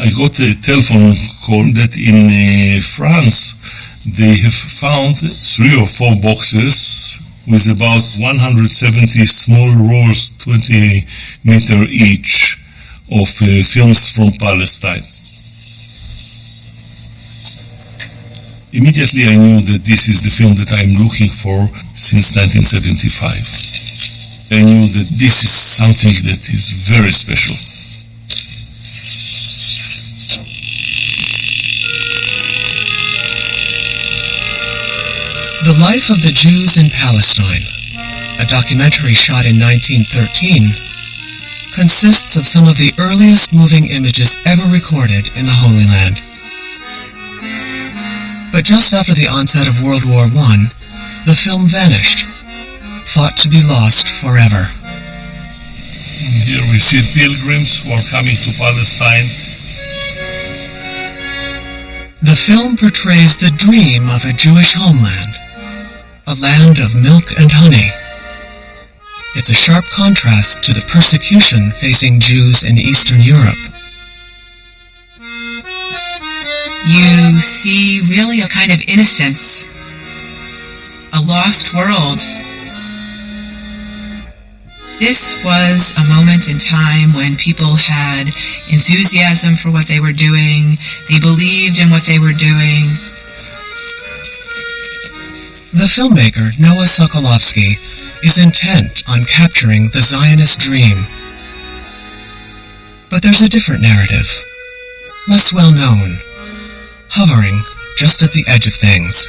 I got a telephone call that in France they have found 3 or 4 boxes with about 170 small rolls, 20 meter each, of films from Palestine. Immediately I knew that this is the film that I'm looking for since 1975. I knew that this is something that is very special. The Life of the Jews in Palestine, a documentary shot in 1913, consists of some of the earliest moving images ever recorded in the Holy Land. But just after the onset of World War I, the film vanished, thought to be lost forever. Here we see pilgrims who are coming to Palestine. The film portrays the dream of a Jewish homeland, a land of milk and honey. It's a sharp contrast to the persecution facing Jews in Eastern Europe. You see really a kind of innocence, a lost world. This was a moment in time when people had enthusiasm for what they were doing. They believed in what they were doing. The filmmaker, Noah Sokolovsky, is intent on capturing the Zionist dream. But there's a different narrative, less well known, hovering just at the edge of things.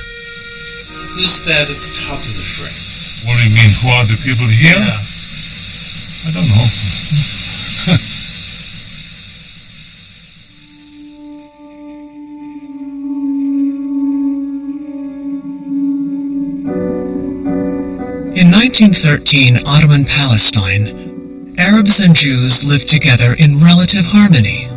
Who's that at the top of the frame? What do you mean, who are the people here? Yeah. I don't know. In 1913 Ottoman Palestine, Arabs and Jews lived together in relative harmony.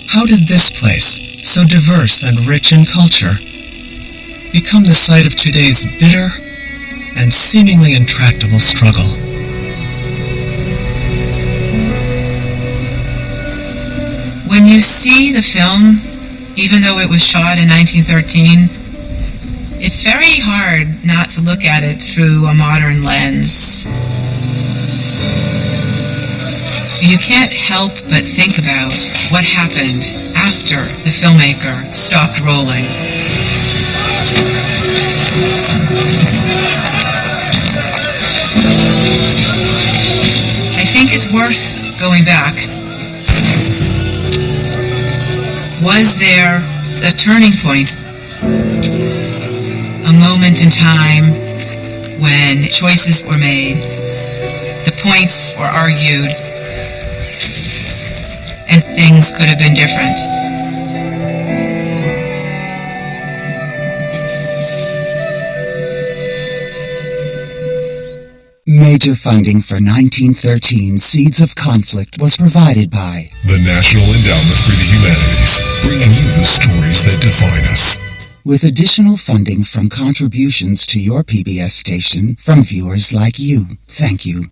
How did this place, so diverse and rich in culture, become the site of today's bitter and seemingly intractable struggle? When you see the film, even though it was shot in 1913, it's very hard not to look at it through a modern lens. You can't help but think about what happened after the filmmaker stopped rolling. I think it's worth going back. Was there a turning point? A moment in time when choices were made, the points were argued, and things could have been different. Major funding for 1913 Seeds of Conflict was provided by the National Endowment for the Humanities, bringing you the stories that define us. With additional funding from contributions to your PBS station from viewers like you. Thank you.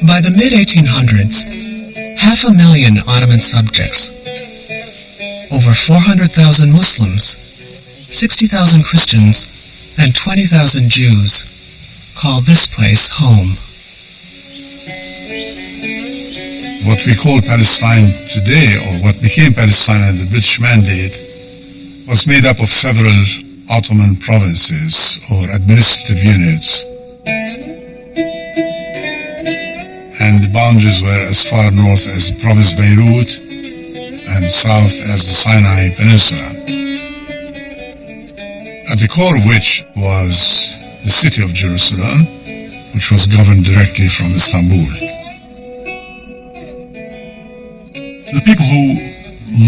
By the mid-1800s, 500,000 Ottoman subjects, over 400,000 Muslims, 60,000 Christians, and 20,000 Jews call this place home. What we call Palestine today, or what became Palestine under the British Mandate, was made up of several Ottoman provinces or administrative units. And the boundaries were as far north as Province Beirut and south as the Sinai Peninsula, at the core of which was the city of Jerusalem, which was governed directly from Istanbul. The people who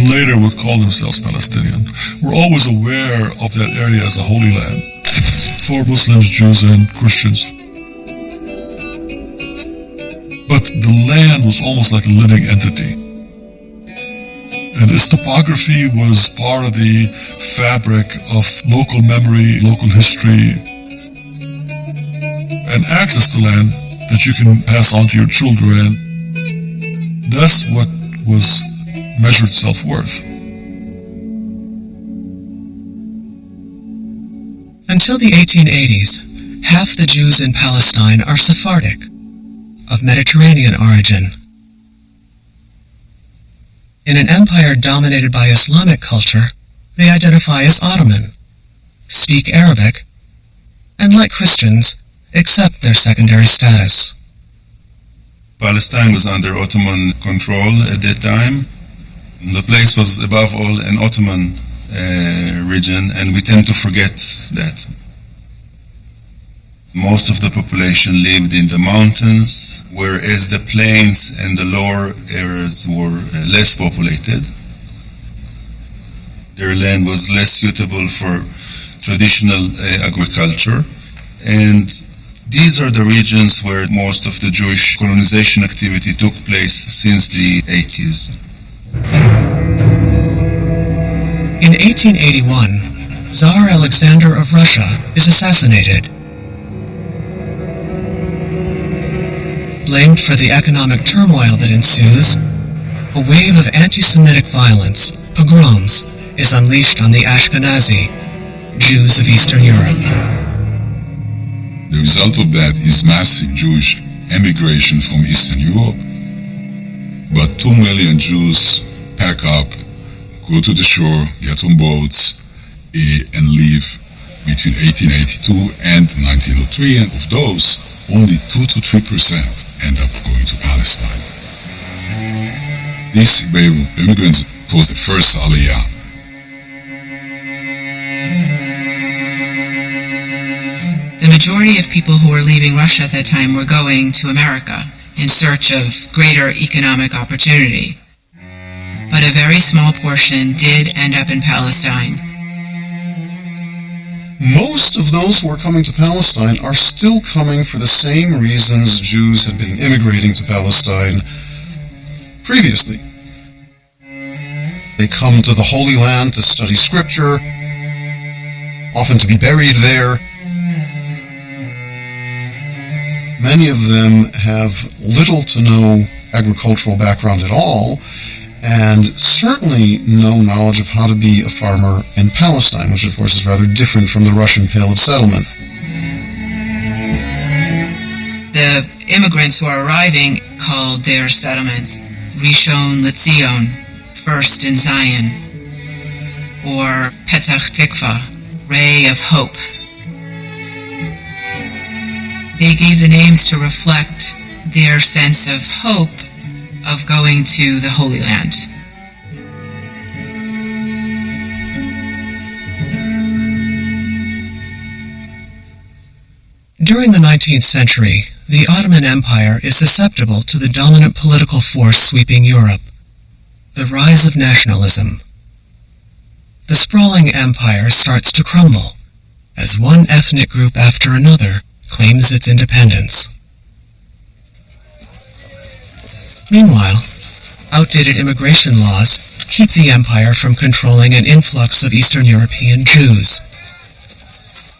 later would call themselves Palestinian, were always aware of that area as a holy land for Muslims, Jews, and Christians. But the land was almost like a living entity. And its topography was part of the fabric of local memory, local history, and access to land that you can pass on to your children. That's what was measured self-worth. Until the 1880s, half the Jews in Palestine are Sephardic, of Mediterranean origin. In an empire dominated by Islamic culture, they identify as Ottoman, speak Arabic, and like Christians, accept their secondary status. Palestine was under Ottoman control at that time. The place was above all an Ottoman region, and we tend to forget that. Most of the population lived in the mountains, whereas the plains and the lower areas were less populated. Their land was less suitable for traditional agriculture, and these are the regions where most of the Jewish colonization activity took place since the 80s. In 1881, Tsar Alexander of Russia is assassinated. Blamed for the economic turmoil that ensues, a wave of anti-Semitic violence, pogroms, is unleashed on the Ashkenazi, Jews of Eastern Europe. The result of that is massive Jewish emigration from Eastern Europe. About 2 million Jews pack up, go to the shore, get on boats, and leave between 1882 and 1903, and of those, only 2 to 3% end up going to Palestine. This wave of immigrants was the first Aliyah. The majority of people who were leaving Russia at that time were going to America in search of greater economic opportunity. But a very small portion did end up in Palestine. Most of those who are coming to Palestine are still coming for the same reasons Jews had been immigrating to Palestine previously. They come to the Holy Land to study scripture, often to be buried there. Many of them have little to no agricultural background at all, and certainly no knowledge of how to be a farmer in Palestine, which of course is rather different from the Russian Pale of Settlement. The immigrants who are arriving called their settlements Rishon LeZion, First in Zion, or Petach Tikva, Ray of Hope. They gave the names to reflect their sense of hope of going to the Holy Land. During the 19th century, the Ottoman Empire is susceptible to the dominant political force sweeping Europe, the rise of nationalism. The sprawling empire starts to crumble as one ethnic group after another claims its independence. Meanwhile, outdated immigration laws keep the empire from controlling an influx of Eastern European Jews.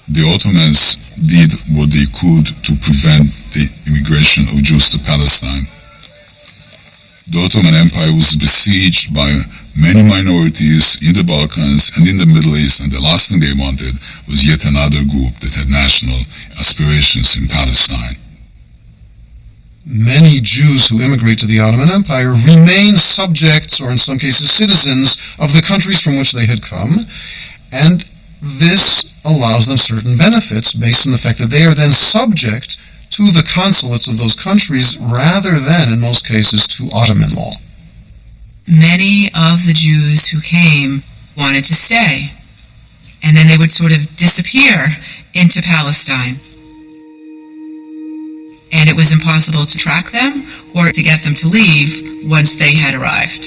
The Ottomans did what they could to prevent the immigration of Jews to Palestine. The Ottoman Empire was besieged by many minorities in the Balkans and in the Middle East, and the last thing they wanted was yet another group that had national aspirations in Palestine. Many Jews who immigrate to the Ottoman Empire remain subjects, or in some cases citizens, of the countries from which they had come, and this allows them certain benefits based on the fact that they are then subject to the consulates of those countries rather than, in most cases, to Ottoman law. Many of the Jews who came wanted to stay, and then they would sort of disappear into Palestine. And it was impossible to track them or to get them to leave once they had arrived.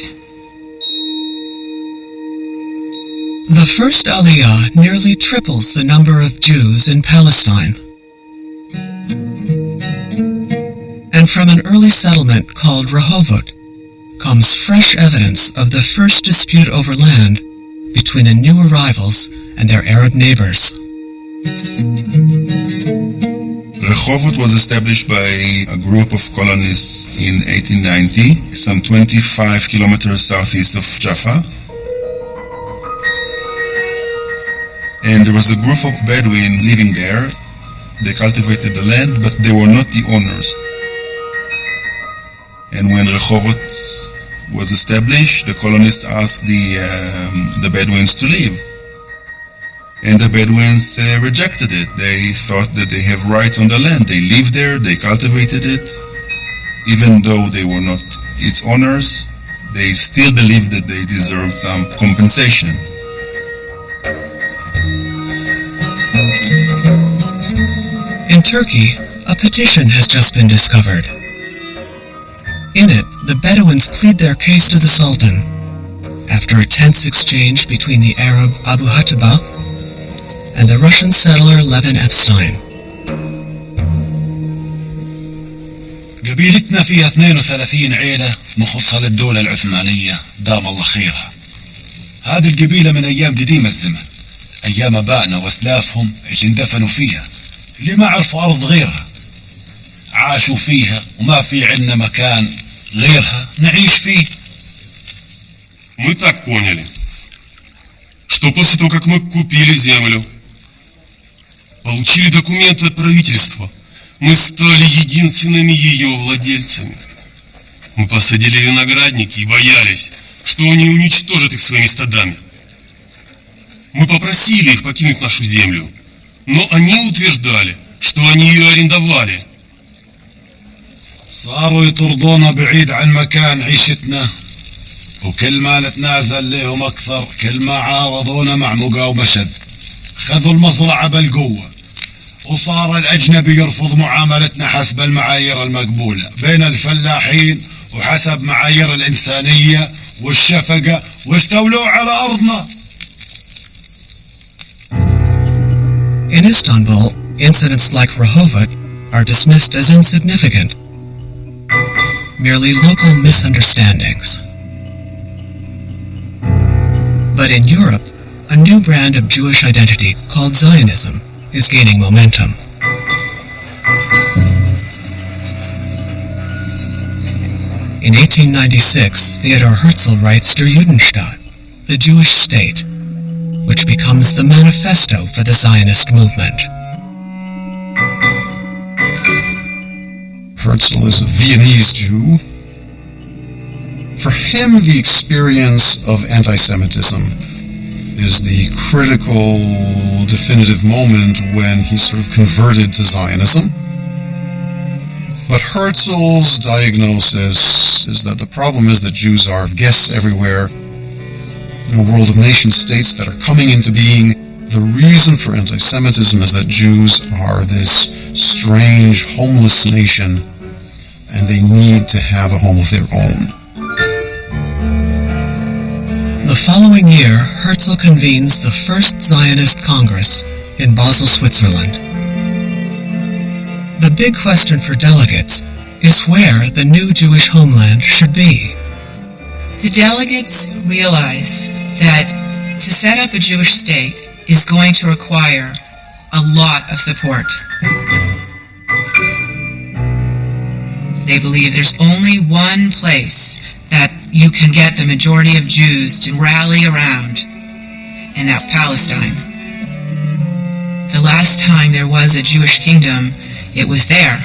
The first Aliyah nearly triples the number of Jews in Palestine. And from an early settlement called Rehovot comes fresh evidence of the first dispute over land between the new arrivals and their Arab neighbors. Rehovot was established by a group of colonists in 1890, some 25 kilometers southeast of Jaffa. And there was a group of Bedouin living there. They cultivated the land, but they were not the owners. And when Rehovot was established, the colonists asked the Bedouins to leave. And the Bedouins rejected it. They thought that they have rights on the land. They lived there, they cultivated it. Even though they were not its owners, they still believed that they deserved some compensation. In Turkey, a petition has just been discovered. In it, the Bedouins plead their case to the Sultan after a tense exchange between the Arab Abu Hataba and the Russian settler Levin Epstein. قبيلتنا فيها 32 عيلة مخلصة للدولة العثمانية دام الله خيرها. هذه القبيلة من أيام قديم الزمن، أيام أبائنا وأسلافهم اللي اندفنوا فيها، اللي ما عرفوا أرض غيرها، عاشوا فيها وما في عنا مكان غيرها نعيش فيه. Мы так поняли, что после того, как мы купили землю, получили документы от правительства, мы стали единственными ее владельцами. Мы посадили виноградники и боялись, что они уничтожат их своими стадами. Мы попросили их покинуть нашу землю, но они утверждали, что они ее арендовали. صاروا يطردونا بعيد عن مكان عيشتنا، وكل ما نتنازل لهم أكثر كل ما عارضونا مع مقاومة شد. خذوا المزرعة بالقوة، وصار الأجنبي يرفض معاملتنا حسب المعايير المقبولة بين الفلاحين وحسب معايير الإنسانية والشفقة، واستولوا على أرضنا. In Istanbul, incidents like Rehovot are dismissed as insignificant, merely local misunderstandings. But in Europe, a new brand of Jewish identity called Zionism is gaining momentum. In 1896, Theodor Herzl writes Der Judenstaat, the Jewish state, which becomes the manifesto for the Zionist movement. Herzl is a Viennese Jew. For him, the experience of anti-Semitism is the critical, definitive moment when he sort of converted to Zionism. But Herzl's diagnosis is that the problem is that Jews are guests everywhere in a world of nation-states that are coming into being. The reason for anti-Semitism is that Jews are this strange, homeless nation, and they need to have a home of their own. The following year, Herzl convenes the first Zionist Congress in Basel, Switzerland. The big question for delegates is where the new Jewish homeland should be. The delegates realize that to set up a Jewish state is going to require a lot of support. They believe there's only one place that you can get the majority of Jews to rally around, and that's Palestine. The last time there was a Jewish kingdom, it was there.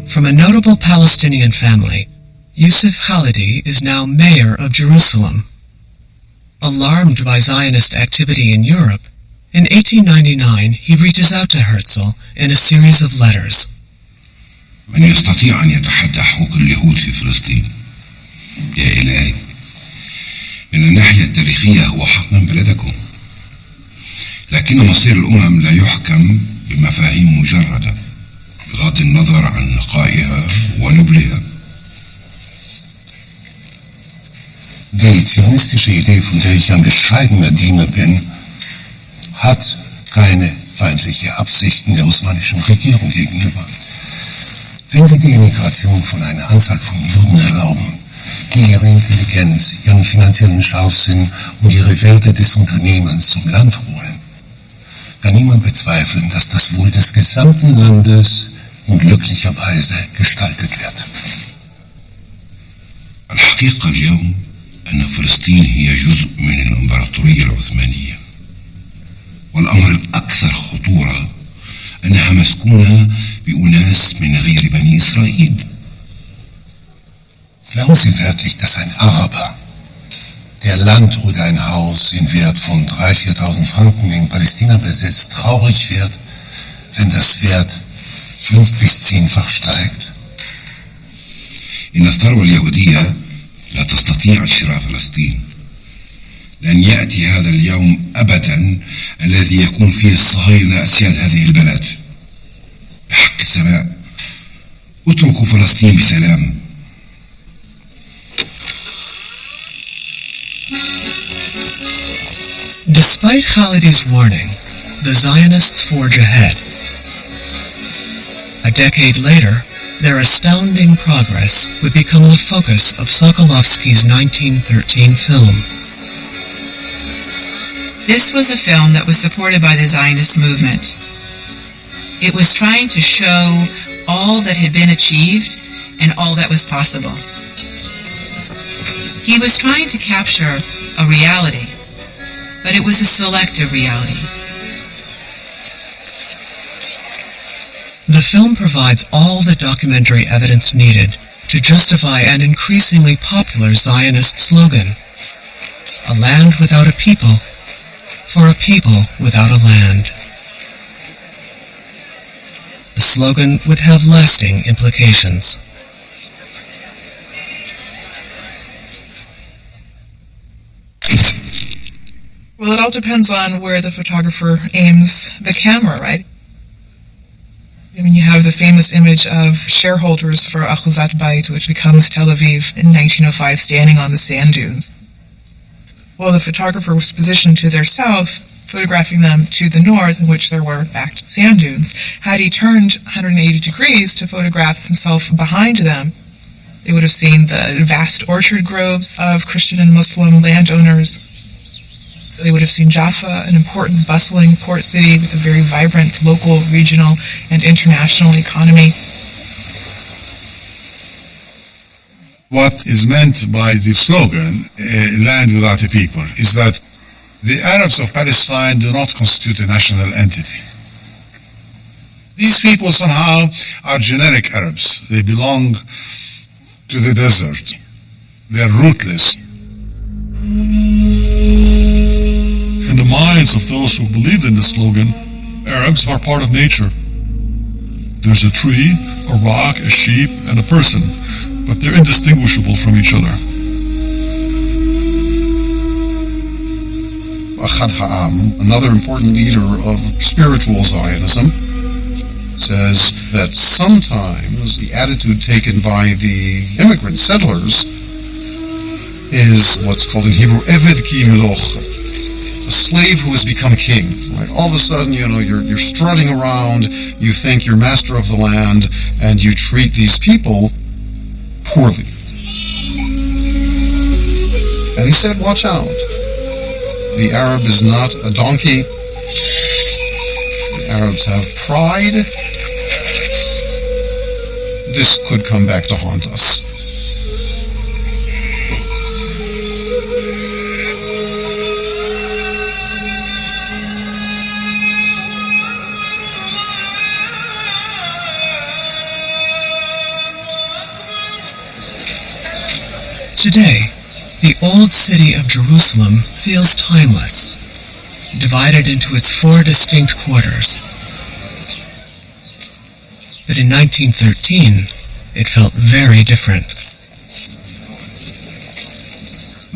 From a notable Palestinian family, Yusuf Khalidi is now mayor of Jerusalem. Alarmed by Zionist activity in Europe, in 1899 he reaches out to Herzl in a series of letters. من يستطيع أن يتحدى حقوق اليهود في فلسطين؟ يا إلهي، من الناحية التاريخية هو حق من بلدكم، لكن مصير الأمم لا يحكم بمفاهيم مجردة بغض النظر عن نقائها ونبلها. Die zionistische Idee, von der ich ein bescheidener Diener bin, hat keine feindliche Absichten der osmanischen Regierung gegenüber. Wenn sie die Immigration von einer Anzahl von Juden erlauben, die ihre Intelligenz, ihren finanziellen Scharfsinn und ihre Werte des Unternehmens zum Land holen, kann niemand bezweifeln, dass das Wohl des gesamten Landes in glücklicher Weise gestaltet wird. الحقيقة اليوم أن فلسطين هي جزء من الإمبراطورية العثمانية، والأمر الأكثر خطورة أنها مسكونة بأناس من غير بني إسرائيل. Glauben Sie wirklich, dass ein Araber, der Land oder ein Haus in Wert von 3.000, 4.000 Franken in Palästina besitzt, traurig wird, wenn das Wert 5- bis 10-fach steigt? إن الثروة اليهودية لا تستطيع شراء فلسطين. لن يأتي هذا اليوم أبدا الذي يكون فيه الصهاينة أسياد هذه البلد. بحق السماء اتركوا فلسطين بسلام. Despite Khalidi's warning, the Zionists forge ahead. A decade later, their astounding progress would become the focus of Sokolovsky's 1913 film. This was a film that was supported by the Zionist movement. It was trying to show all that had been achieved and all that was possible. He was trying to capture a reality, but it was a selective reality. The film provides all the documentary evidence needed to justify an increasingly popular Zionist slogan: a land without a people, for a people without a land. The slogan would have lasting implications. Well, it all depends on where the photographer aims the camera, right? I mean, you have the famous image of shareholders for Achuzat Bayit, which becomes Tel Aviv in 1905, standing on the sand dunes. Well, the photographer was positioned to their south, photographing them to the north, in which there were, in fact, sand dunes. Had he turned 180 degrees to photograph himself behind them, they would have seen the vast orchard groves of Christian and Muslim landowners. They would have seen Jaffa, an important, bustling port city with a very vibrant local, regional, and international economy. What is meant by the slogan, land without a people, is that the Arabs of Palestine do not constitute a national entity. These people somehow are generic Arabs. They belong to the desert. They are rootless. In the minds of those who believed in the slogan, Arabs are part of nature. There's a tree, a rock, a sheep, and a person, but they're indistinguishable from each other. Ahad Ha'am, another important leader of spiritual Zionism, says that sometimes the attitude taken by the immigrant settlers is what's called in Hebrew Eved ki Meloch, a slave who has become king. Right? All of a sudden, you're strutting around, you think you're master of the land, and you treat these people poorly. And he said, watch out. The Arab is not a donkey. The Arabs have pride. This could come back to haunt us. Today, the old city of Jerusalem feels timeless, divided into its 4 distinct quarters. But in 1913, it felt very different.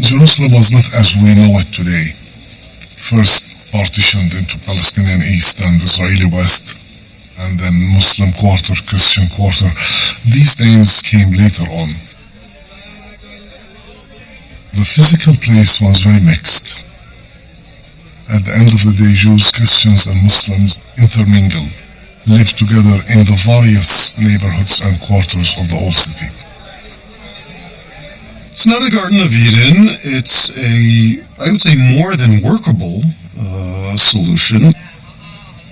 Jerusalem was not as we know it today. First partitioned into Palestinian East and Israeli West, and then Muslim Quarter, Christian Quarter. These names came later on. The physical place was very mixed. At the end of the day, Jews, Christians, and Muslims intermingled, lived together in the various neighborhoods and quarters of the old city. It's not a Garden of Eden. It's I would say, more than workable solution.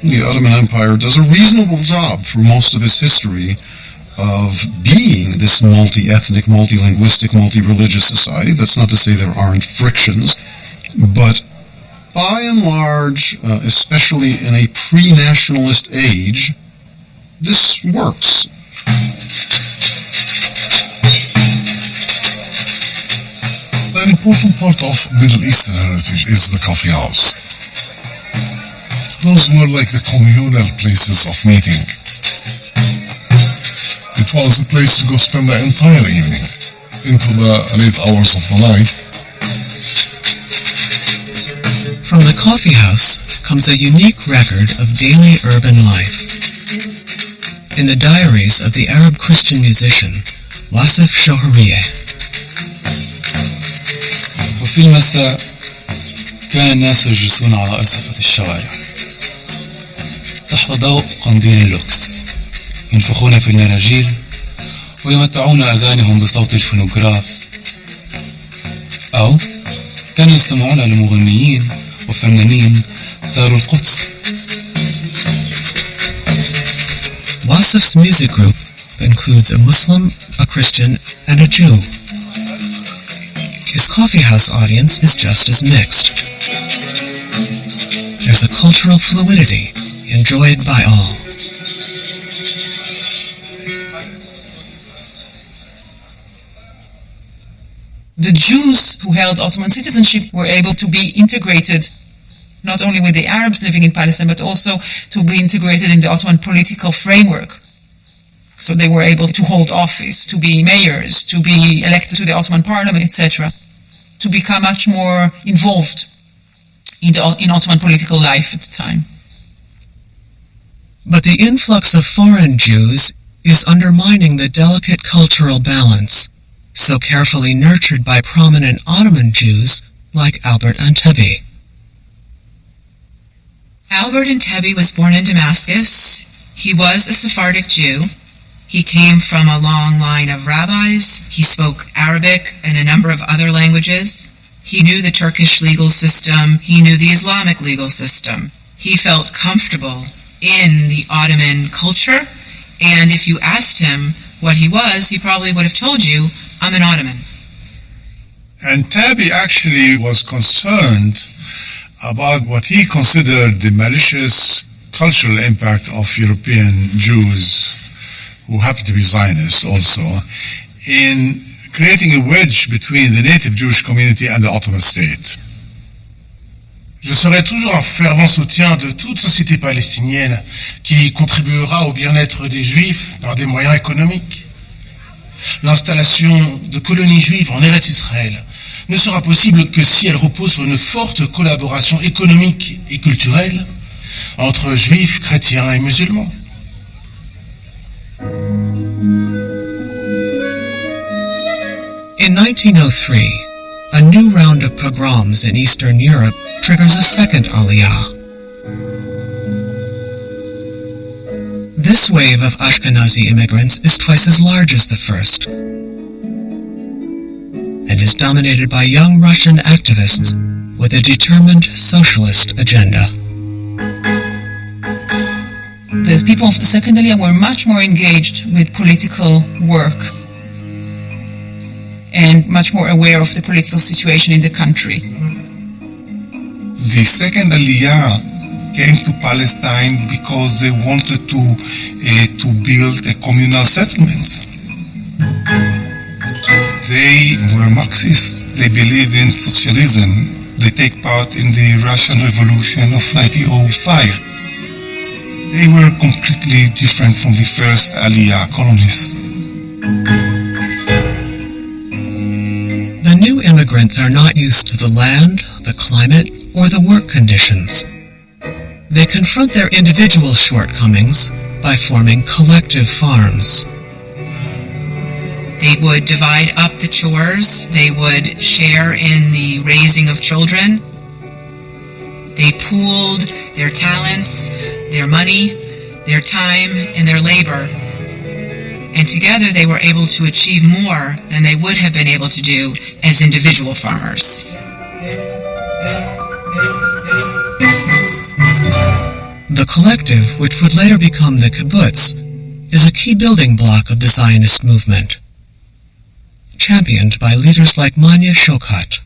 The Ottoman Empire does a reasonable job for most of its history of being this multi-ethnic, multi-linguistic, multi-religious society. That's not to say there aren't frictions, but by and large, especially in a pre-nationalist age, this works. An important part of Middle Eastern heritage is the coffee house. Those were like the communal places of meeting. It was a place to go spend the entire evening, into the late hours of the night. From the coffee house comes a unique record of daily urban life. In the diaries of the Arab Christian musician Wasif Shoharieh. وفي المساء كان الناس يجلسون على أرصفة الشوارع تحت ضوء قنديل اللوكس ينفخون في المناجيل ويمتعون أذانهم بصوت الفونوغراف أو كانوا يستمعون لمغنيين وفنانين ساروا القدس. Wasif's music group includes a Muslim, a Christian, and a Jew. His coffee house audience is just as mixed. There's a cultural fluidity enjoyed by all. The Jews who held Ottoman citizenship were able to be integrated not only with the Arabs living in Palestine, but also to be integrated in the Ottoman political framework. So they were able to hold office, to be mayors, to be elected to the Ottoman parliament, etc., to become much more involved in Ottoman political life at the time. But the influx of foreign Jews is undermining the delicate cultural balance so carefully nurtured by prominent Ottoman Jews like Albert Antebi. Albert Antebi was born in Damascus. He was a Sephardic Jew. He came from a long line of rabbis. He spoke Arabic and a number of other languages. He knew the Turkish legal system. He knew the Islamic legal system. He felt comfortable in the Ottoman culture, and if you asked him what he was, he probably would have told you, I'm an Ottoman. And Tabi actually was concerned about what he considered the malicious cultural impact of European Jews, who happen to be Zionists also, in creating a wedge between the native Jewish community and the Ottoman state. Je serai toujours un fervent soutien de toute société palestinienne qui contribuera au bien-être des Juifs par des moyens économiques. L'installation de colonies juives en Eretz Israël ne sera possible que si elle repose sur une forte collaboration économique et culturelle entre Juifs, chrétiens et musulmans. In 1903, a new round of pogroms in Eastern Europe triggers a second Aliyah. This wave of Ashkenazi immigrants is twice as large as the first, and is dominated by young Russian activists with a determined socialist agenda. The people of the second Aliyah were much more engaged with political work and much more aware of the political situation in the country. The second Aliyah came to Palestine because they wanted to build a communal settlement. They were Marxists. They believed in socialism. They take part in the Russian Revolution of 1905. They were completely different from the first Aliyah colonists. The new immigrants are not used to the land, the climate, or the work conditions. They confront their individual shortcomings by forming collective farms. They would divide up the chores. They would share in the raising of children. They pooled their talents, their money, their time, and their labor. And together they were able to achieve more than they would have been able to do as individual farmers. The collective, which would later become the kibbutz, is a key building block of the Zionist movement, championed by leaders like Manya Shochat.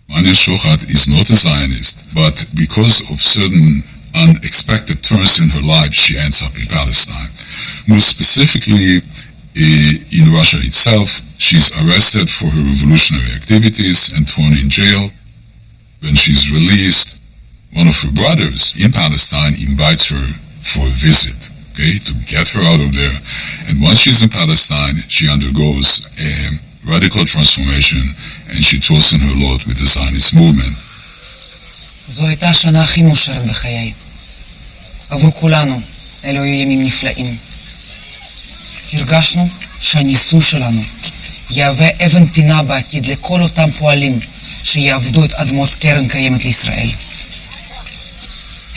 Manya Shochat is not a Zionist, but because of certain unexpected turns in her life, she ends up in Palestine. More specifically, in Russia itself, she's arrested for her revolutionary activities and thrown in jail. When she's released, one of her brothers in Palestine invites her for a visit, to get her out of there. And once she's in Palestine, she undergoes a radical transformation, and she throws in her lot with the Zionist movement. זו הייתה השנה הכי מאושרת בחיי. עבור כולנו, אלו היו ימים נפלאים. הרגשנו שהניסוי שלנו יהווה אבן פינה בעתיד לכל אותם פועלים שיעבדו את אדמות קרן קיימת לישראל.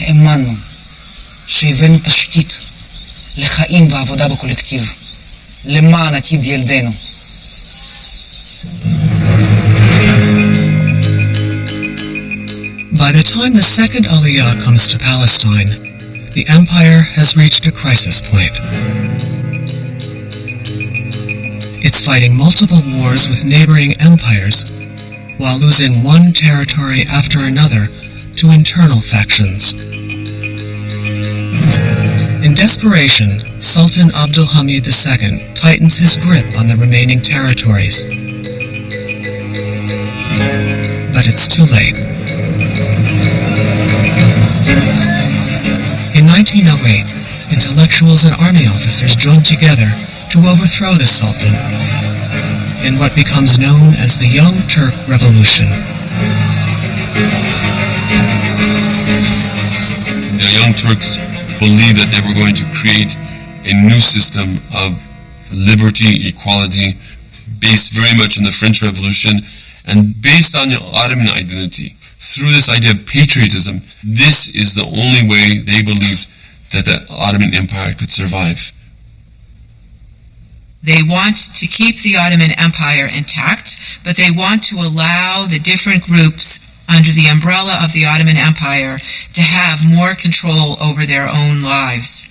האמנו שהבאנו תשתית לחיים ועבודה בקולקטיב, למען עתיד ילדינו. By the time the second Aliyah comes to Palestine, the empire has reached a crisis point. It's fighting multiple wars with neighboring empires, while losing one territory after another to internal factions. In desperation, Sultan Abdul Hamid II tightens his grip on the remaining territories. But it's too late. In 1908, intellectuals and army officers joined together to overthrow the Sultan in what becomes known as the Young Turk Revolution. The Young Turks believed that they were going to create a new system of liberty, equality, based very much on the French Revolution and based on the Ottoman identity. Through this idea of patriotism, this is the only way they believed that the Ottoman Empire could survive. They want to keep the Ottoman Empire intact, but they want to allow the different groups under the umbrella of the Ottoman Empire to have more control over their own lives.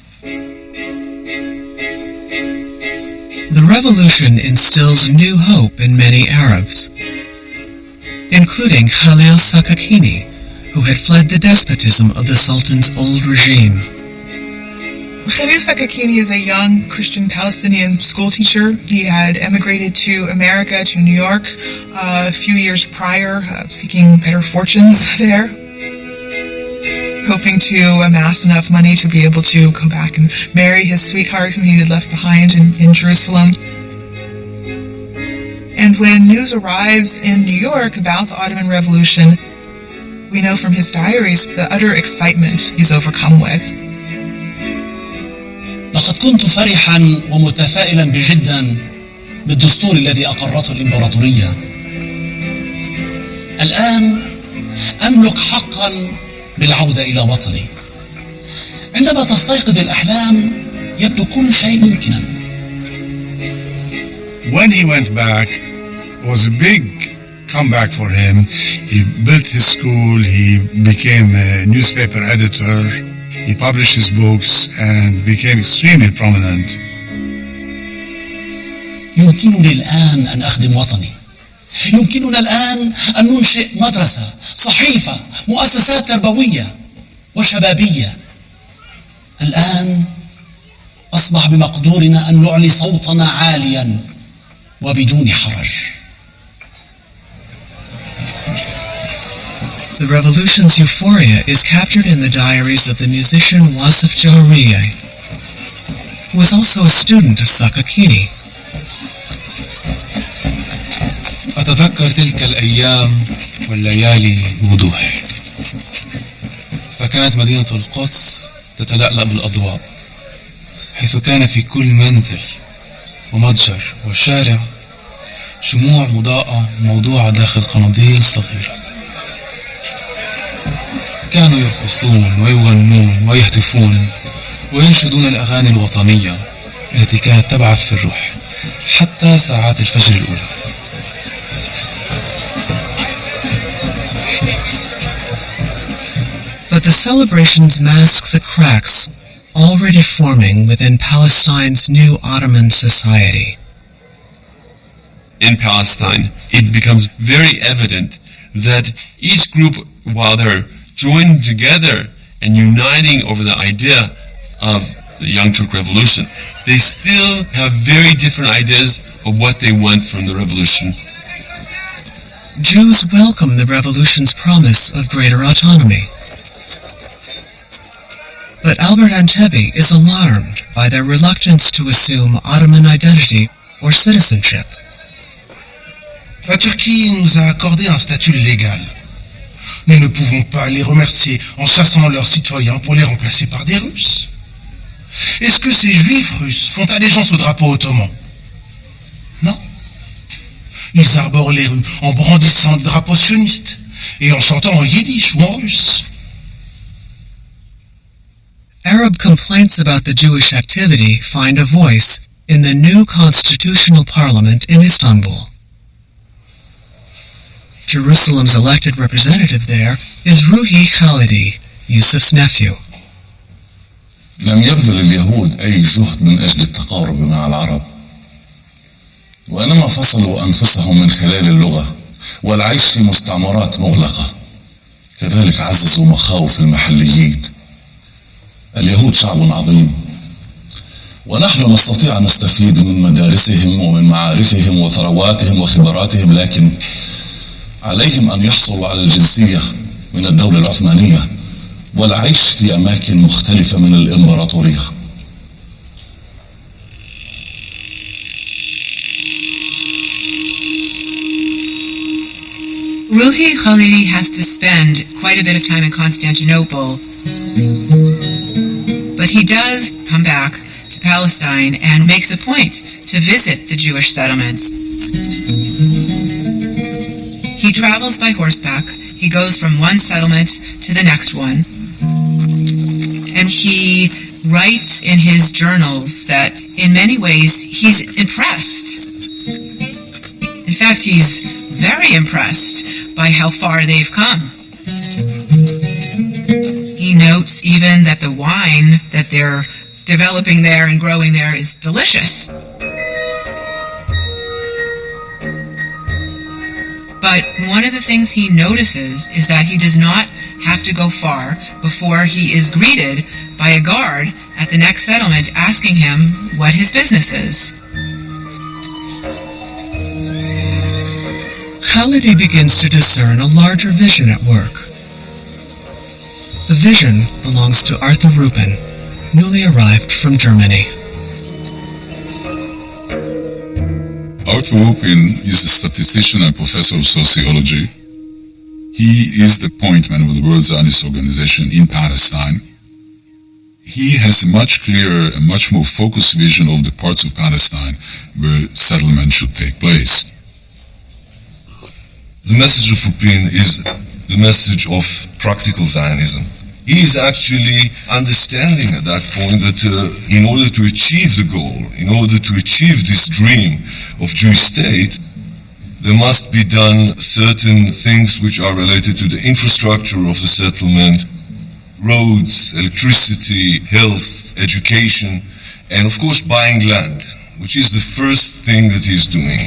The revolution instills new hope in many Arabs, including Khalil Sakakini, who had fled the despotism of the Sultan's old regime. Khalil Sakakini is a young Christian Palestinian schoolteacher. He had emigrated to America, to New York, a few years prior, seeking better fortunes there, hoping to amass enough money to be able to go back and marry his sweetheart whom he had left behind in Jerusalem. And when news arrives in New York about the Ottoman Revolution, we know from his diaries the utter excitement he's overcome with. لقد كنت فرحا ومتفائلا بجدا بالدستور الذي أقرته الإمبراطورية. الآن أملك حقا بالعودة إلى وطني. عندما تستيقظ الأحلام يبدو كل شيء ممكنا. When he went back, it was a big comeback for him. He built his school, he became a newspaper editor, he published his books and became extremely prominent. يمكنني الآن أن أخدم وطني. يمكننا الآن أن ننشئ مدرسة، صحيفة، مؤسسات تربوية وشبابية. الآن أصبح بمقدورنا أن نعلي صوتنا عاليا وبدون حرج. The revolution's euphoria is captured in the diaries of the musician Wasif Jawarieh, who was also a student of Sakakini. أتذكر تلك الأيام والليالي بوضوح، فكانت مدينة القدس تتلألأ بالأضواء، حيث كان في كل منزل ومتجر وشارع، شموع مضاءة موضوعة داخل قناديل صغيرة. كانوا يرقصون ويغنون ويهتفون وينشدون الأغاني الوطنية التي كانت تبعث في الروح حتى ساعات الفجر الأولى. But the celebrations mask the cracks already forming within Palestine's new Ottoman society. In Palestine, it becomes very evident that each group, while they're joining together and uniting over the idea of the Young Turk Revolution, they still have very different ideas of what they want from the revolution. Jews welcome the revolution's promise of greater autonomy. But Albert Antebi is alarmed by their reluctance to assume Ottoman identity or citizenship. La Turquie nous a accordé un statut légal. Nous ne pouvons pas les remercier en chassant leurs citoyens pour les remplacer par des Russes. Est-ce que ces Juifs russes font allégeance au drapeau ottoman? Non. Ils arborent les rues en brandissant le drapeau sioniste et en chantant en yiddish ou en russe. Arab complaints about the Jewish activity find a voice in the new constitutional parliament in Istanbul. Jerusalem's elected representative there is Ruhi Khalidi, Yusuf's nephew. لم يبذل اليهود أي جهد من أجل التقارب مع العرب، وإنما فصلوا أنفسهم من خلال اللغة والعيش في مستعمرات مغلقة. كذلك عززوا مخاوف المحليين. اليهود شعب عظيم، ونحن نستطيع أن نستفيد من مدارسهم ومن معارفهم وثرواتهم وخبراتهم، لكن عليهم أن يحصلوا على الجنسية من الدولة العثمانية والعيش في أماكن مختلفة من الإمبراطورية. Ruhi Khalidi has to spend quite a bit of time in Constantinople, but he does come back to Palestine and makes a point to visit the Jewish settlements. He travels by horseback. He goes from one settlement to the next one. And he writes in his journals that in many ways he's impressed. In fact, he's very impressed by how far they've come. He notes even that the wine that they're developing there and growing there is delicious. But one of the things he notices is that he does not have to go far before he is greeted by a guard at the next settlement asking him what his business is. Khalidi begins to discern a larger vision at work. The vision belongs to Arthur Rupin, newly arrived from Germany. Arthur Rupin is a statistician and professor of sociology. He is the point man of the World Zionist Organization in Palestine. He has a much clearer and much more focused vision of the parts of Palestine where settlement should take place. The message of Rupin is the message of practical Zionism. He is actually understanding at that point that in order to achieve the goal, in order to achieve this dream of Jewish state, there must be done certain things which are related to the infrastructure of the settlement, roads, electricity, health, education, and of course buying land, which is the first thing that he's doing.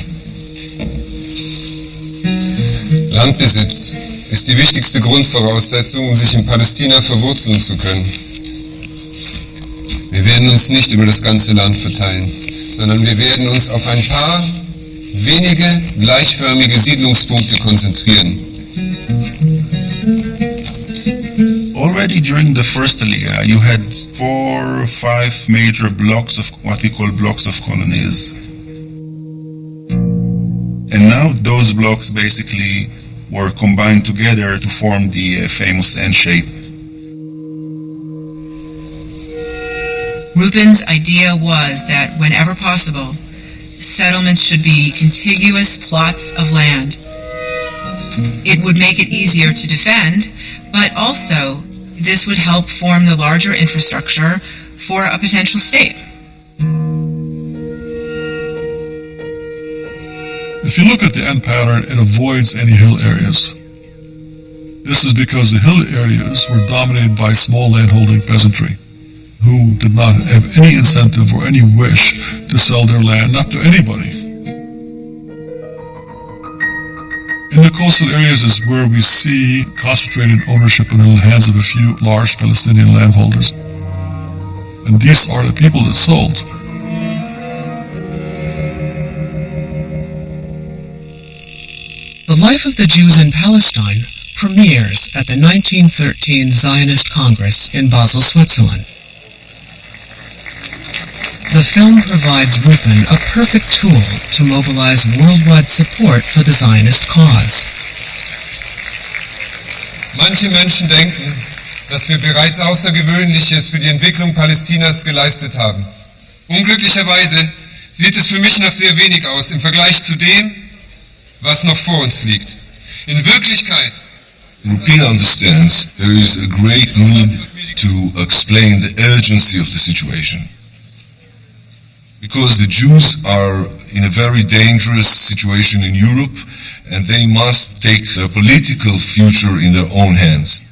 Landbesitz ist die wichtigste Grundvoraussetzung, um sich in Palästina verwurzeln zu können. Wir werden uns nicht über das ganze Land verteilen, sondern wir werden uns auf ein paar wenige gleichförmige Siedlungspunkte konzentrieren. Already during the first Aliyah, you had 4 or 5 major blocks of what we call blocks of colonies. And now those blocks basically were combined together to form the famous N shape. Rupin's idea was that whenever possible, settlements should be contiguous plots of land. It would make it easier to defend, but also this would help form the larger infrastructure for a potential state. If you look at the end pattern, it avoids any hill areas. This is because the hill areas were dominated by small landholding peasantry, who did not have any incentive or any wish to sell their land, not to anybody. In the coastal areas is where we see concentrated ownership in the hands of a few large Palestinian landholders. And these are the people that sold. The life of the Jews in Palestine premieres at the 1913 Zionist Congress in Basel, Switzerland. The film provides Rupin a perfect tool to mobilize worldwide support for the Zionist cause. Manche Menschen denken, dass wir bereits Außergewöhnliches für die Entwicklung Palästinas geleistet haben. Unglücklicherweise sieht es für mich noch sehr wenig aus im Vergleich zu dem, was noch vor uns liegt. In Wirklichkeit, Rupin understands there is a great need to explain the urgency of the situation. Because the Jews are in a very dangerous situation in Europe, and they must take their political future in their own hands.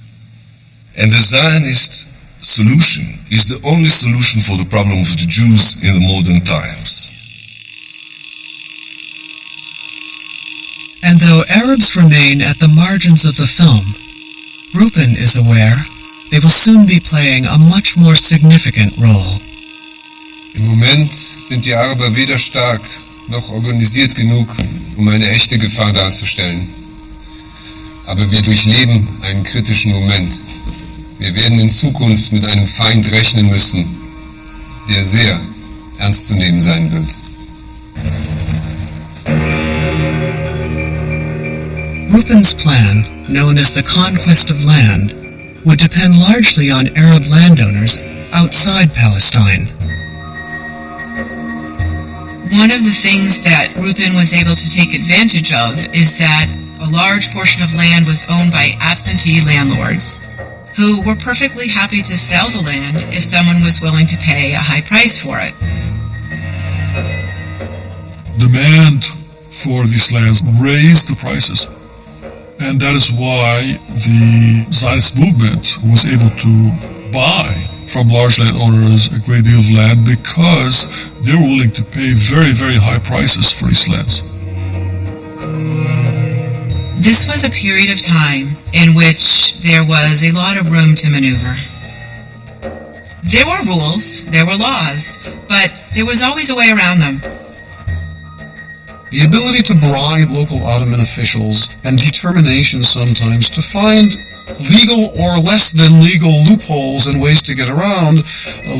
And the Zionist solution is the only solution for the problem of the Jews in the modern times. And though Arabs remain at the margins of the film, Rupin is aware they will soon be playing a much more significant role. Im Moment sind die Araber weder stark noch organisiert genug, um eine echte Gefahr darzustellen. Aber wir durchleben einen kritischen Moment. Wir werden in Zukunft mit einem Feind rechnen müssen, der sehr ernst zu nehmen sein wird. Rupin's plan, known as the conquest of land, would depend largely on Arab landowners outside Palestine. One of the things that Rupin was able to take advantage of is that a large portion of land was owned by absentee landlords who were perfectly happy to sell the land if someone was willing to pay a high price for it. Demand for these lands raised the prices. And that is why the Zionist movement was able to buy from large landowners a great deal of land, because they were willing to pay very, very high prices for these lands. This was a period of time in which there was a lot of room to maneuver. There were rules, there were laws, but there was always a way around them. The ability to bribe local Ottoman officials and determination sometimes to find legal or less than legal loopholes and ways to get around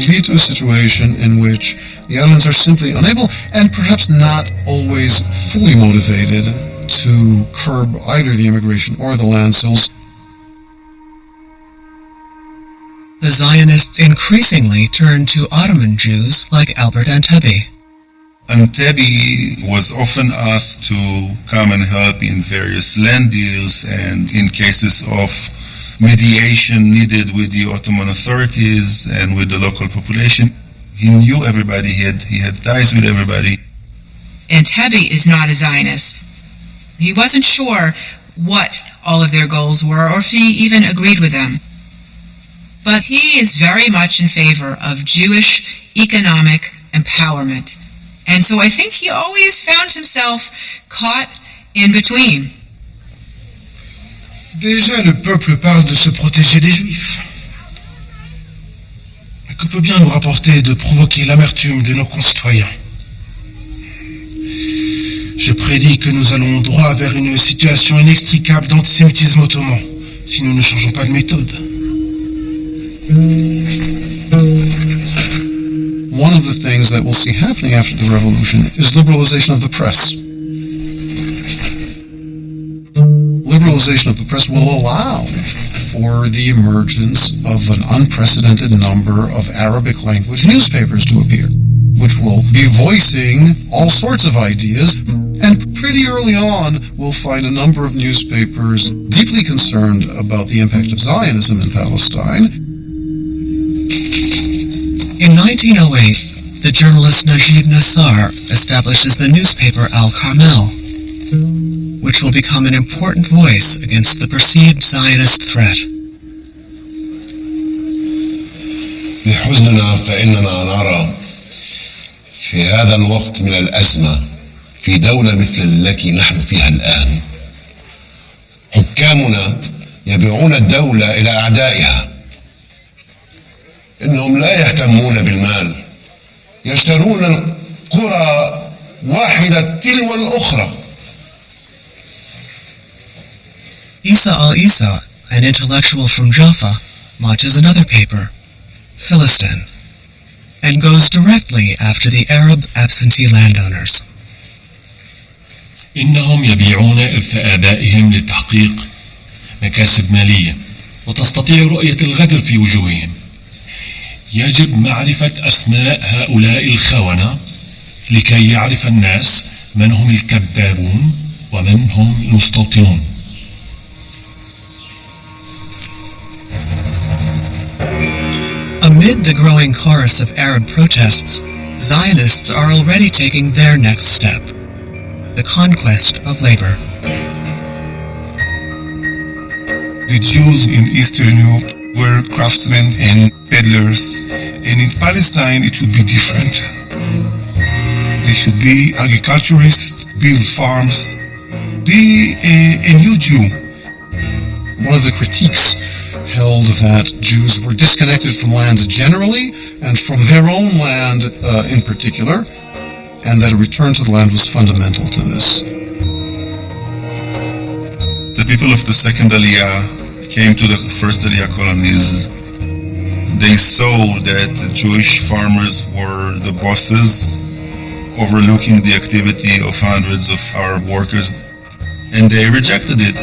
lead to a situation in which the Ottomans are simply unable and perhaps not always fully motivated to curb either the immigration or the land sales. The Zionists increasingly turned to Ottoman Jews like Albert Antebi. Antebi was often asked to come and help in various land deals and in cases of mediation needed with the Ottoman authorities and with the local population. He knew everybody, he had ties with everybody. Antebi is not a Zionist. He wasn't sure what all of their goals were or if he even agreed with them. But he is very much in favor of Jewish economic empowerment. And so I think he always found himself caught in between. Déjà, le peuple parle de se protéger des Juifs. Mais que peut bien nous rapporter de provoquer l'amertume de nos concitoyens? Je prédis que nous allons droit vers une situation inextricable d'antisémitisme ottoman, si nous ne changeons pas de méthode. One of the things that we'll see happening after the revolution is liberalization of the press. Liberalization of the press will allow for the emergence of an unprecedented number of Arabic language newspapers to appear, which will be voicing all sorts of ideas, and pretty early on we'll find a number of newspapers deeply concerned about the impact of Zionism in Palestine. In 1908, the journalist Najib Nassar establishes the newspaper Al-Carmel, which will become an important voice against the perceived Zionist threat. لحزننا فإننا نرى في هذا الوقت من الأزمة في دولة مثل التي نحن فيها الآن حكامنا يبيعون الدولة إلى أعدائها. إنهم لا يهتمون بالمال، يشترون القرى واحدة تلو الأخرى. Isa al-Isa, an intellectual from Jaffa, launches another paper, Philistin, and goes directly after the Arab absentee landowners. إنهم يبيعون إرث آبائهم لتحقيق مكاسب مالية، وتستطيع رؤية الغدر في وجوههم. يجب معرفة أسماء هؤلاء الخونة لكي يعرف الناس من هم الكذابون ومن هم المستوطنون. Amid the growing chorus of Arab protests, Zionists are already taking their next step, the conquest of labor. The Jews in Eastern Europe were craftsmen and peddlers, and in Palestine it should be different. They should be agriculturists, build farms, be a new Jew. One of the critiques held that Jews were disconnected from land generally and from their own land in particular, and that a return to the land was fundamental to this. The people of the second Aliyah came to the first Aliyah colonies. They saw that the Jewish farmers were the bosses, overlooking the activity of hundreds of Arab workers, and they rejected it.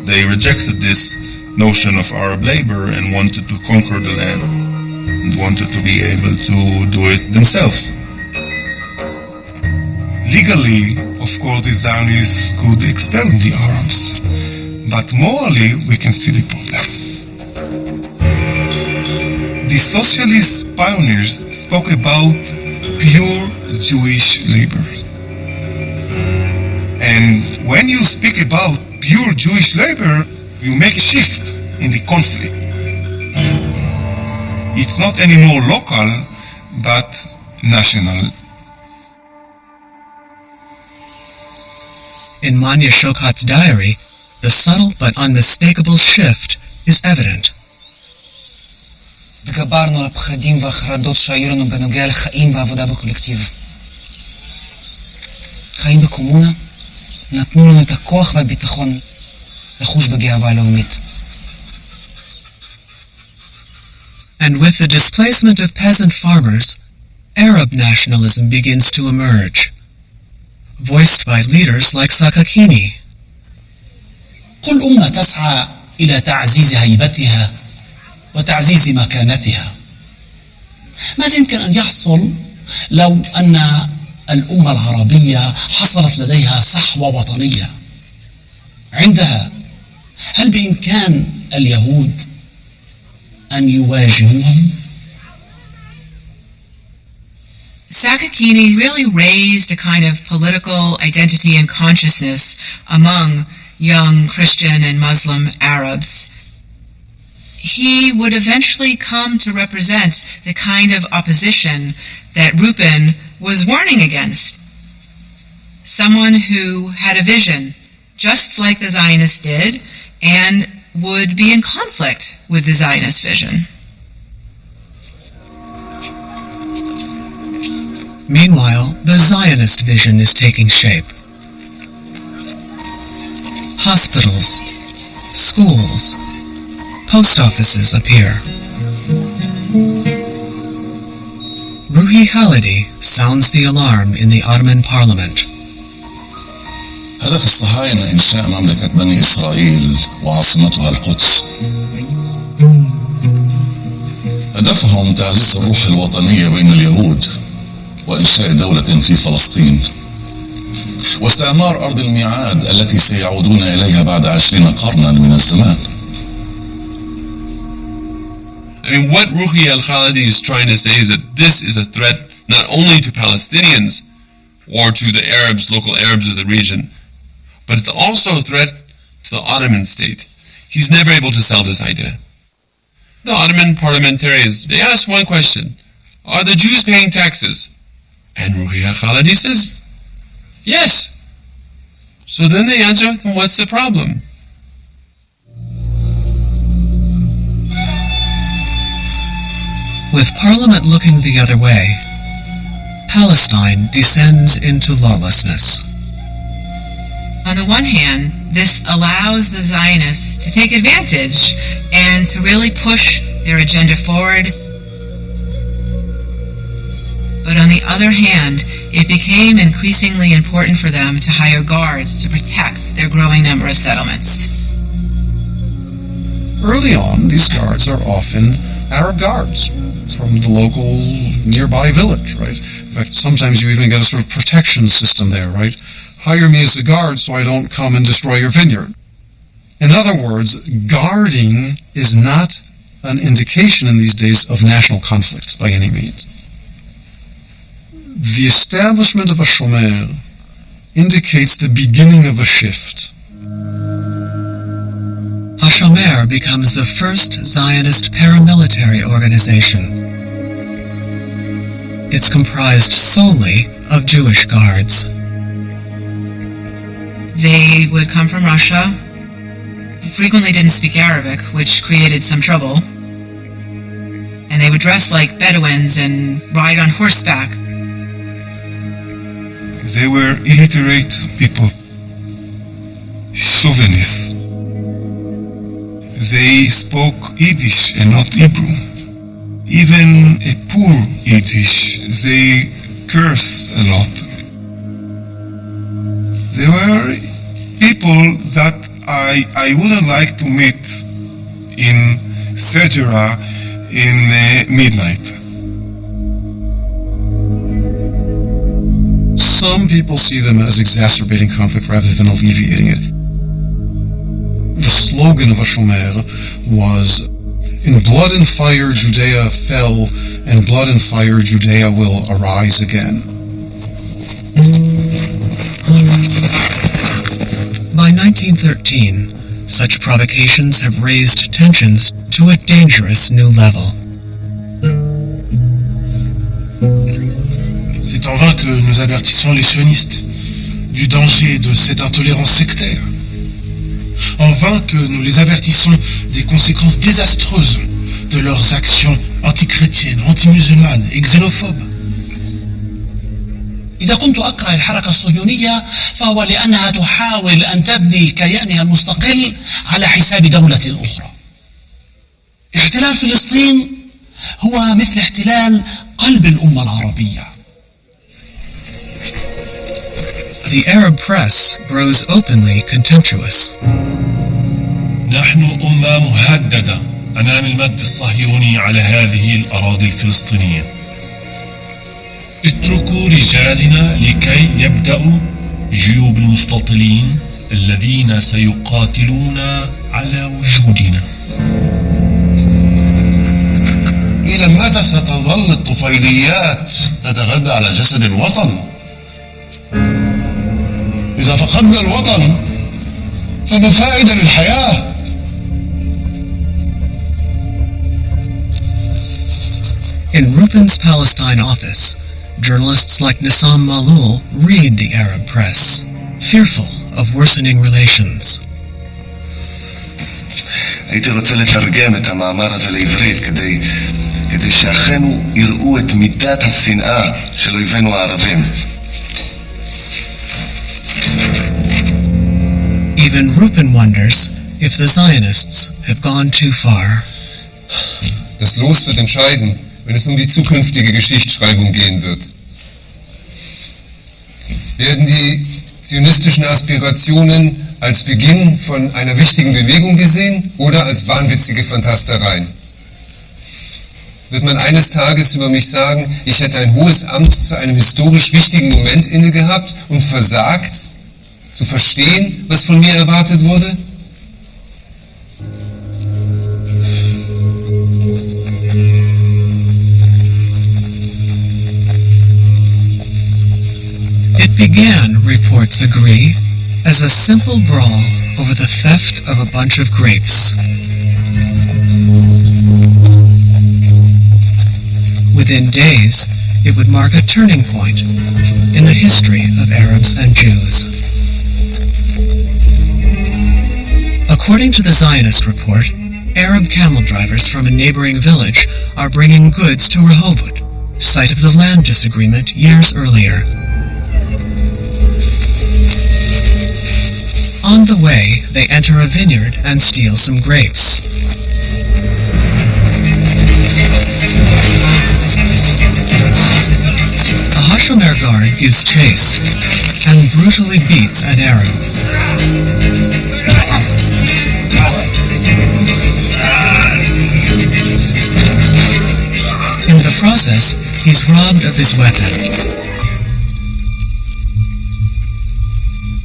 They rejected this notion of Arab labor and wanted to conquer the land and wanted to be able to do it themselves. Legally, of course, the Zionists could expel the Arabs, but morally we can see the problem. The socialist pioneers spoke about pure Jewish labor. And when you speak about pure Jewish labor, you make a shift in the conflict. It's not anymore local, but national. In Manya Shokat's diary, the subtle but unmistakable shift is evident. התגברנו על הפחדים והחרדות שהיו לנו בנוגע לחיים ועבודה בקולקטיב. חיים בקומונה נתנו לנו את הכוח והביטחון לחוש בגאווה לאומית. And with the displacement of peasant farmers, Arab nationalism begins to emerge, voiced by leaders like Sakakini. كل أمة تسعى إلى تعزيز هيبتها وتعزيز مكانتها. ماذا يمكن أن يحصل لو أن الأمة العربية حصلت لديها صحوة وطنية؟ عندها هل بإمكان اليهود أن يواجهوهم؟ Sakakini really raised a kind of political identity and consciousness among young Christian and Muslim Arabs. He would eventually come to represent the kind of opposition that Rupin was warning against. Someone who had a vision, just like the Zionists did, and would be in conflict with the Zionist vision. Meanwhile, the Zionist vision is taking shape. Hospitals, schools, post offices appear. Ruhi Khalidi sounds the alarm in the Ottoman parliament. هدف الصهاينة إنشاء مملكة بني إسرائيل وعاصمتها القدس. هدفهم تعزيز الروح الوطنية بين اليهود وإنشاء دولة في فلسطين واستعمار أرض الميعاد التي سيعودون إليها بعد 20 قرنا من الزمان. I mean, what Ruhi al-Khalidi is trying to say is that this is a threat not only to Palestinians or to the Arabs, local Arabs of the region, but it's also a threat to the Ottoman state. He's never able to sell this idea. The Ottoman parliamentarians, they ask one question: are the Jews paying taxes? And Ruhi al-Khalidi says, yes. So then they answer, what's the problem? With Parliament looking the other way, Palestine descends into lawlessness. On the one hand, this allows the Zionists to take advantage and to really push their agenda forward. But on the other hand, it became increasingly important for them to hire guards to protect their growing number of settlements. Early on, these guards are often Arab guards from the local nearby village, right? In fact, sometimes you even get a sort of protection system there, right? Hire me as a guard so I don't come and destroy your vineyard. In other words, guarding is not an indication in these days of national conflict by any means. The establishment of a shomer indicates the beginning of a shift. HaShomer becomes the first Zionist paramilitary organization. It's comprised solely of Jewish guards. They would come from Russia, frequently didn't speak Arabic, which created some trouble. And they would dress like Bedouins and ride on horseback. They were illiterate people, chauvinists. They spoke Yiddish and not Hebrew. Even a poor Yiddish, they curse a lot. They were people that I wouldn't like to meet in Sejera in midnight. Some people see them as exacerbating conflict rather than alleviating it. The slogan of HaShomer was, "In blood and fire Judea fell, and blood and fire Judea will arise again." By 1913, such provocations have raised tensions to a dangerous new level. C'est en vain que nous avertissons les sionistes du danger de cette intolérance sectaire. En vain que nous les avertissons des conséquences désastreuses de leurs actions antichrétiennes, anti-musulmanes et xénophobes. إذا كنت أكره الحركة الصهيونية فهو لأنها تحاول أن تبني كيانها المستقل على حساب دولة أخرى. احتلال فلسطين هو مثل احتلال قلب الأمة العربية. The Arab press grows openly contemptuous. نحن أمة مهددة أمام المد الصهيوني على هذه الأراضي الفلسطينية. اتركوا رجالنا لكي يبدأوا جيوب المستوطنين الذين سيقاتلون على وجودنا. إلى متى ستظل الطفيليات تتغذى على جسد الوطن؟ إذا فقدنا الوطن فما فائدة للحياة؟ In Rupin's Palestine office, journalists like Nissam Malul read the Arab press, fearful of worsening relations. הייתי רוצה לתרגם את המאמר הזה לעברית כדי שאחינו יראו את מידת השנאה של אויבינו הערבים. Even Rupin wonders if the Zionists have gone too far. Das Los wird entscheiden, wenn es um die zukünftige Geschichtsschreibung gehen wird. Werden die zionistischen Aspirationen als Beginn von einer wichtigen Bewegung gesehen oder als wahnwitzige Fantastereien? Wird man eines Tages über mich sagen, ich hätte ein hohes Amt zu einem historisch wichtigen Moment inne gehabt und versagt, zu verstehen, was von mir erwartet wurde? It began, reports agree, as a simple brawl over the theft of a bunch of grapes. Within days, it would mark a turning point in the history of Arabs and Jews. According to the Zionist report, Arab camel drivers from a neighboring village are bringing goods to Rehovot, site of the land disagreement years earlier. On the way, they enter a vineyard and steal some grapes. A Hashomer guard gives chase and brutally beats an Arab. In the process, he's robbed of his weapon.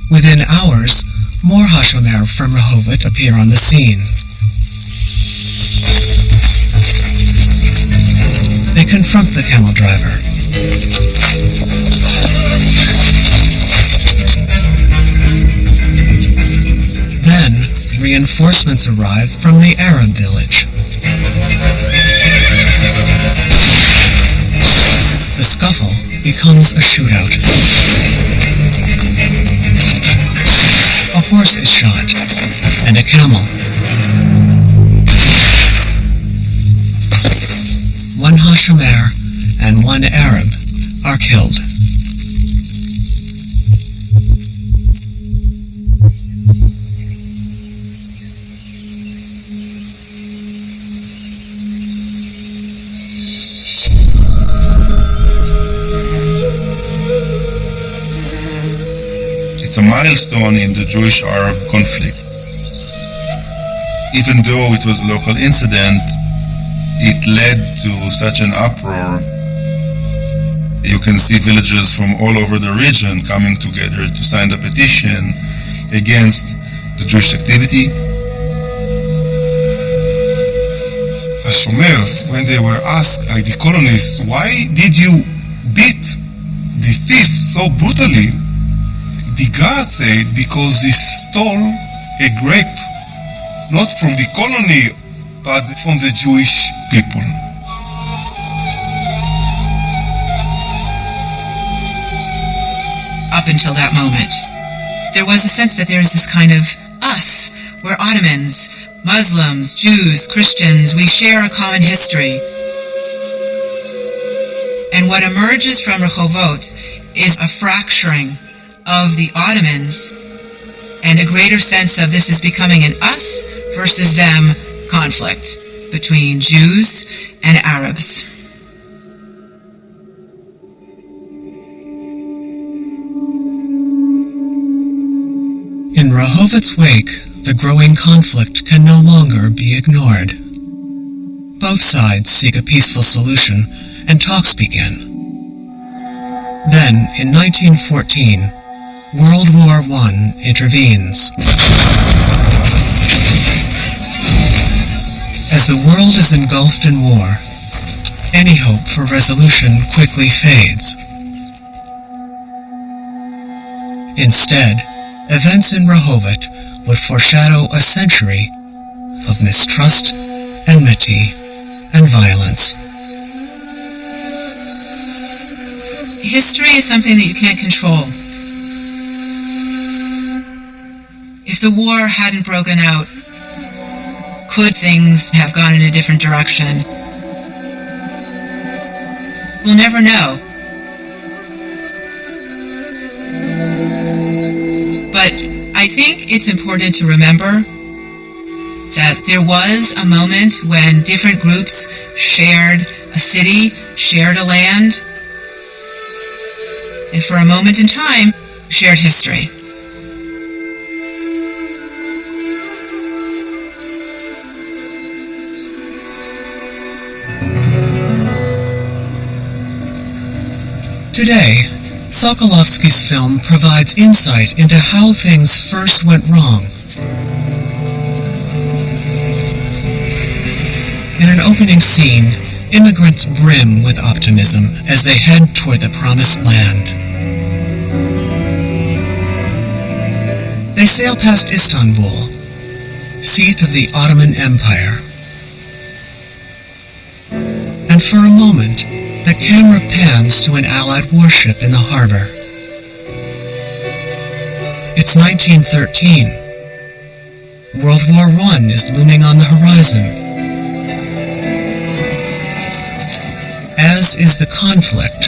Within hours, more Hashomer from Rehovot appear on the scene. They confront the camel driver. Then, reinforcements arrive from the Arab village. The scuffle becomes a shootout. A horse is shot, and a camel. One Hashomer and one Arab are killed. It's a milestone in the Jewish-Arab conflict. Even though it was a local incident, it led to such an uproar. You can see villagers from all over the region coming together to sign a petition against the Jewish activity. Hashomer, when they were asked by the colonists, why did you beat the thief so brutally? The guard said, because he stole a grape, not from the colony, but from the Jewish people. Up until that moment, there was a sense that there is this kind of us. We're Ottomans, Muslims, Jews, Christians. We share a common history. And what emerges from Rehovot is a fracturing of the Ottomans and a greater sense of this is becoming an us versus them conflict between Jews and Arabs. In Rehovot's wake, the growing conflict can no longer be ignored. Both sides seek a peaceful solution, and talks begin. Then, in 1914, World War I intervenes. As the world is engulfed in war, any hope for resolution quickly fades. Instead, events in Rehovot would foreshadow a century of mistrust, enmity, and violence. History is something that you can't control. If the war hadn't broken out, could things have gone in a different direction? We'll never know. But I think it's important to remember that there was a moment when different groups shared a city, shared a land, and for a moment in time, shared history. Today, Sokolovsky's film provides insight into how things first went wrong. In an opening scene, immigrants brim with optimism as they head toward the promised land. They sail past Istanbul, seat of the Ottoman Empire. And for a moment, the camera pans to an Allied warship in the harbor. It's 1913. World War I is looming on the horizon, as is the conflict,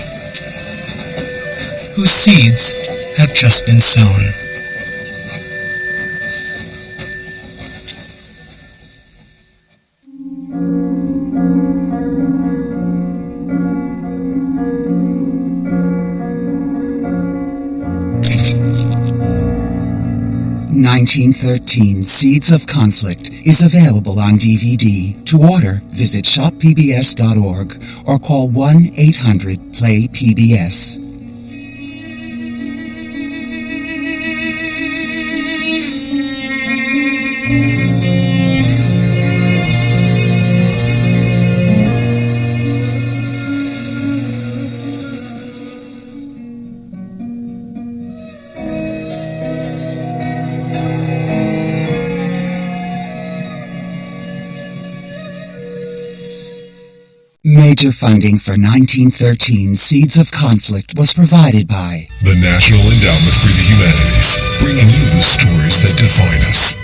whose seeds have just been sown. "1913 Seeds of Conflict" is available on DVD. To order, visit shoppbs.org or call 1-800-PLAY-PBS. Major funding for 1913 Seeds of Conflict was provided by the National Endowment for the Humanities, bringing you the stories that define us.